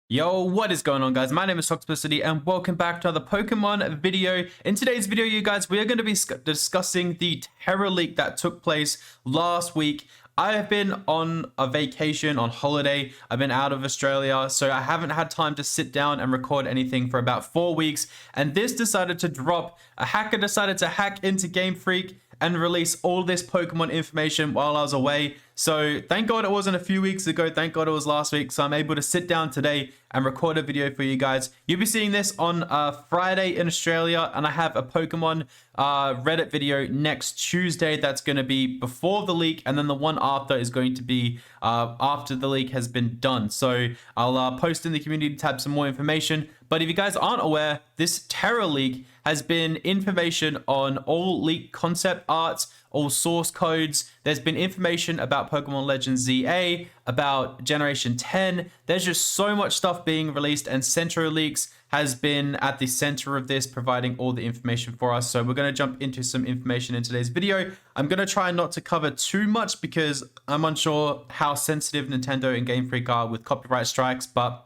Yo, what is going on, guys? My name is Toxplicity and welcome back to another Pokemon video. In today's video, you guys, we are going to be discussing the Terra leak that took place last week. I have been on a vacation, on holiday. I've been out of Australia, so I haven't had time to sit down and record anything for about 4 weeks. And this decided to drop. A hacker decided to hack into Game Freak and release all this Pokemon information while I was away. So thank God it wasn't a few weeks ago. Thank God it was last week. So I'm able to sit down today and record a video for you guys. You'll be seeing this on Friday in Australia, and I have a Pokemon Reddit video next Tuesday that's going to be before the leak, and then the one after is going to be after the leak has been done. So I'll post in the community tab some more information. But if you guys aren't aware, this Terra leak has been information on all leaked concept arts, all source codes. There's been information about Pokemon Legends ZA, about Generation 10. There's just so much stuff being released, and CentroLeaks has been at the center of this, providing all the information for us. So we're going to jump into some information in today's video. I'm going to try not to cover too much because I'm unsure how sensitive Nintendo and Game Freak are with copyright strikes, but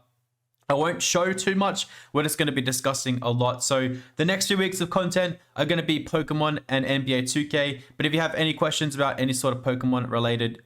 I won't show too much. We're just going to be discussing a lot. So the next 2 weeks of content are going to be Pokemon and NBA 2K. But if you have any questions about any sort of Pokemon related,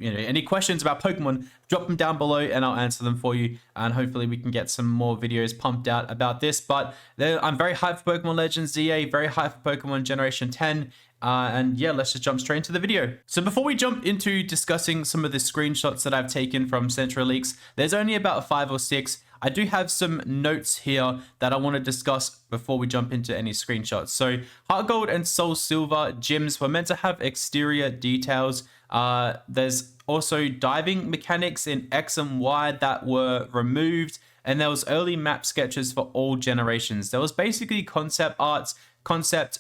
any questions about Pokemon, drop them down below and I'll answer them for you. And hopefully we can get some more videos pumped out about this. But I'm very hyped for Pokemon Legends ZA, very hyped for Pokemon Generation 10. And yeah, let's just jump straight into the video. So before we jump into discussing some of the screenshots that I've taken from CentroLeaks, there's only about 5 or 6. I do have some notes here that I want to discuss before we jump into any screenshots. So Heart Gold and Soul Silver gyms were meant to have exterior details. There's also diving mechanics in X and Y that were removed. And there was early map sketches for all generations. There was basically concept arts, concept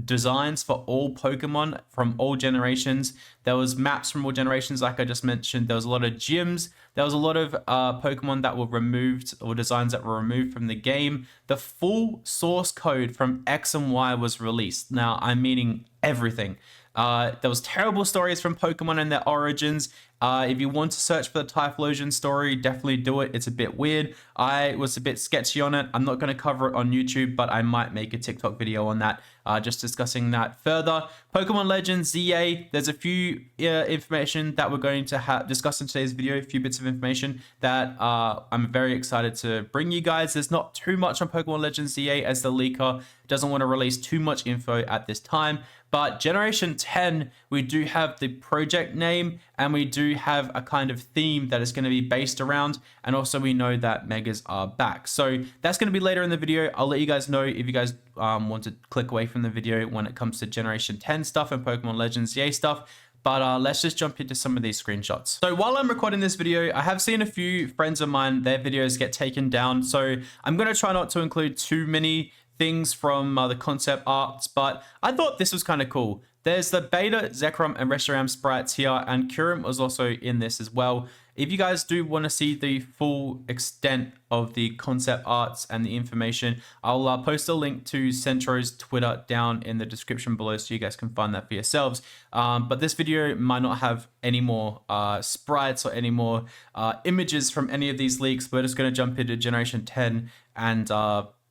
designs for all Pokemon from all generations. There was maps from all generations, like I just mentioned. There was a lot of gyms. There was a lot of Pokemon that were removed, or designs that were removed from the game. The full source code from X and Y was released. Now, I'm meaning everything. There was terrible stories from Pokemon and their origins. If you want to search for the Typhlosion story, definitely do it. It's a bit weird. I was a bit sketchy on it. I'm not going to cover it on YouTube, but I might make a TikTok video on that, just discussing that further. Pokemon Legends ZA, there's a few information that we're going to discuss in today's video, a few bits of information that I'm very excited to bring you guys. There's not too much on Pokemon Legends ZA as the leaker doesn't want to release too much info at this time. But Generation 10, we do have the project name and we do have a kind of theme that is going to be based around. And also we know that Megas are back. So that's going to be later in the video. I'll let you guys know if you guys want to click away from the video when it comes to Generation 10 stuff and Pokemon Legends ZA stuff. But let's just jump into some of these screenshots. So while I'm recording this video, I have seen a few friends of mine, their videos get taken down. So I'm going to try not to include too many things from the concept arts, but I thought this was kind of cool. There's the Beta, Zekrom, and Reshiram sprites here, and Kyurem was also in this as well. If you guys do want to see the full extent of the concept arts and the information, I'll post a link to Centro's Twitter down in the description below so you guys can find that for yourselves. But this video might not have any more sprites or any more images from any of these leaks. We're just going to jump into Generation 10 and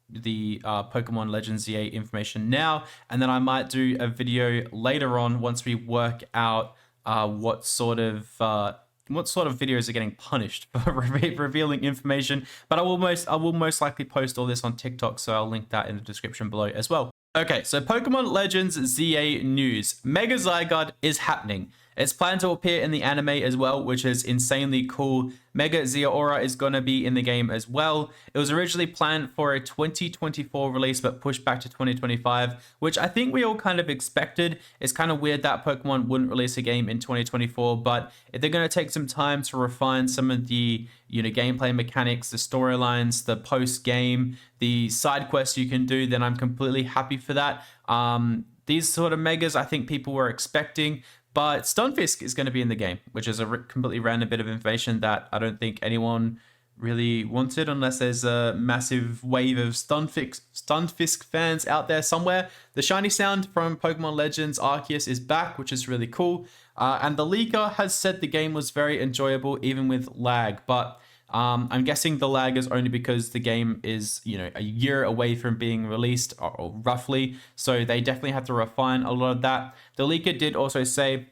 the Pokemon Legends ZA information now, and then I might do a video later on once we work out what sort of videos are getting punished for revealing information. But I will most likely post all this on TikTok, so I'll link that in the description below as well. Okay, so Pokemon Legends ZA news. Mega Zygarde is happening. It's planned to appear in the anime as well, which is insanely cool. Mega Zeraora is going to be in the game as well. It was originally planned for a 2024 release, but pushed back to 2025, which I think we all kind of expected. It's kind of weird that Pokemon wouldn't release a game in 2024, but if they're going to take some time to refine some of the gameplay mechanics, the storylines, the post-game, the side quests you can do, then I'm completely happy for that. These sort of megas I think people were expecting. But Stunfisk is going to be in the game, which is a completely random bit of information that I don't think anyone really wanted, unless there's a massive wave of Stunfisk fans out there somewhere. The shiny sound from Pokemon Legends Arceus is back, which is really cool. And the leaker has said the game was very enjoyable, even with lag. But I'm guessing the lag is only because the game is, you know, a year away from being released, or roughly. So they definitely have to refine a lot of that. The leaker did also say,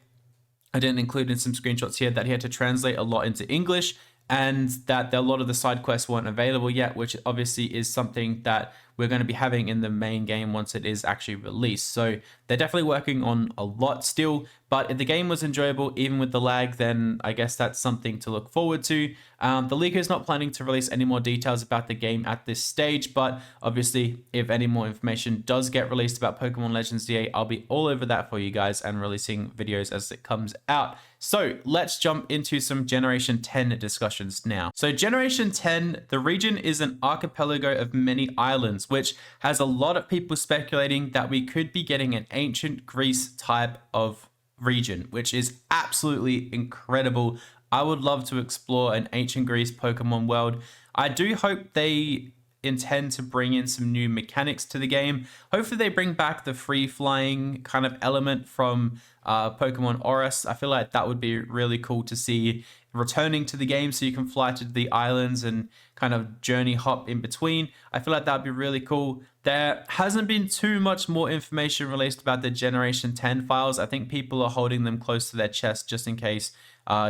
I didn't include in some screenshots here, that he had to translate a lot into English, and that a lot of the side quests weren't available yet, which obviously is something that we're going to be having in the main game once it is actually released. So they're definitely working on a lot still, but if the game was enjoyable even with the lag, then I guess that's something to look forward to. The leaker is not planning to release any more details about the game at this stage, but obviously if any more information does get released about Pokemon Legends ZA, I'll be all over that for you guys and releasing videos as it comes out. So let's jump into some Generation 10 discussions now. So Generation 10, the region is an archipelago of many islands, which has a lot of people speculating that we could be getting an ancient Greece type of region, which is absolutely incredible. I would love to explore an ancient Greece Pokemon world. I do hope they intend to bring in some new mechanics to the game. Hopefully they bring back the free flying kind of element from Pokemon Oris. I feel like that would be really cool to see returning to the game, so you can fly to the islands and kind of journey hop in between. I feel like that'd be really cool. There hasn't been too much more information released about the Generation 10 files. I think people are holding them close to their chest just in case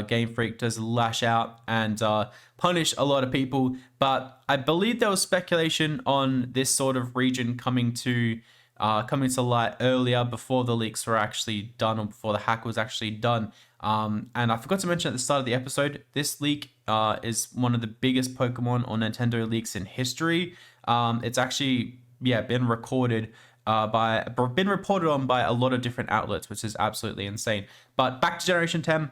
Game Freak does lash out and punish a lot of people. But I believe there was speculation on this sort of region coming to light earlier, before the leaks were actually done, or before the hack was actually done. And I forgot to mention at the start of the episode, this leak is one of the biggest Pokemon or Nintendo leaks in history. It's actually, been recorded been reported on by a lot of different outlets, which is absolutely insane. But back to Generation 10.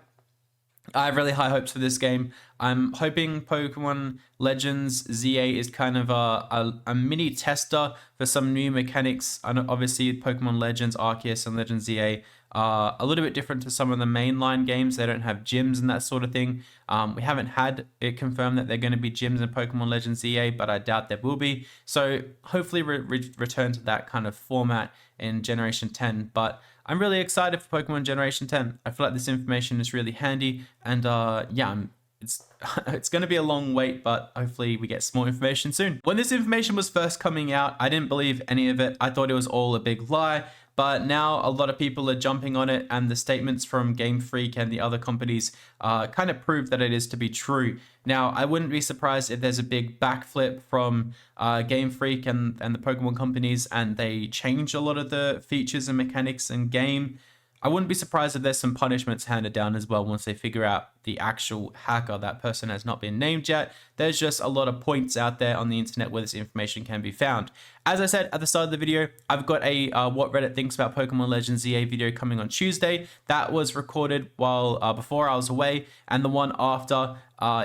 I have really high hopes for this game. I'm hoping Pokemon Legends ZA is kind of a mini tester for some new mechanics. I know obviously Pokemon Legends Arceus and Legends ZA are a little bit different to some of the mainline games. They don't have gyms and that sort of thing. We haven't had it confirmed that they're going to be gyms in Pokemon Legends ZA, but I doubt there will be. So hopefully return to that kind of format in Generation 10. But I'm really excited for Pokemon Generation 10. I feel like this information is really handy, and it's going to be a long wait, but hopefully we get some more information soon. When this information was first coming out, I didn't believe any of it. I thought it was all a big lie. But now a lot of people are jumping on it, and the statements from Game Freak and the other companies kind of prove that it is to be true. Now, I wouldn't be surprised if there's a big backflip from Game Freak and the Pokemon companies, and they change a lot of the features and mechanics in game. I wouldn't be surprised if there's some punishments handed down as well once they figure out the actual hacker. That person has not been named yet. There's just a lot of points out there on the internet where this information can be found. As I said at the start of the video, I've got a What Reddit Thinks About Pokemon Legends ZA video coming on Tuesday. That was recorded while before I was away, and the one after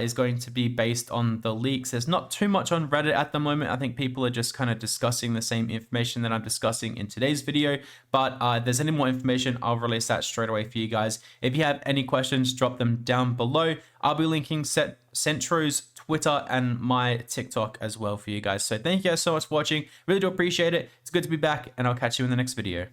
is going to be based on the leaks. There's not too much on Reddit at the moment. I think people are just kind of discussing the same information that I'm discussing in today's video. But if there's any more information, I'll release that straight away for you guys. If you have any questions, drop them down below. I'll be linking Centro's Twitter and my TikTok as well for you guys. So thank you guys so much for watching. Really do appreciate it. It's good to be back, and I'll catch you in the next video.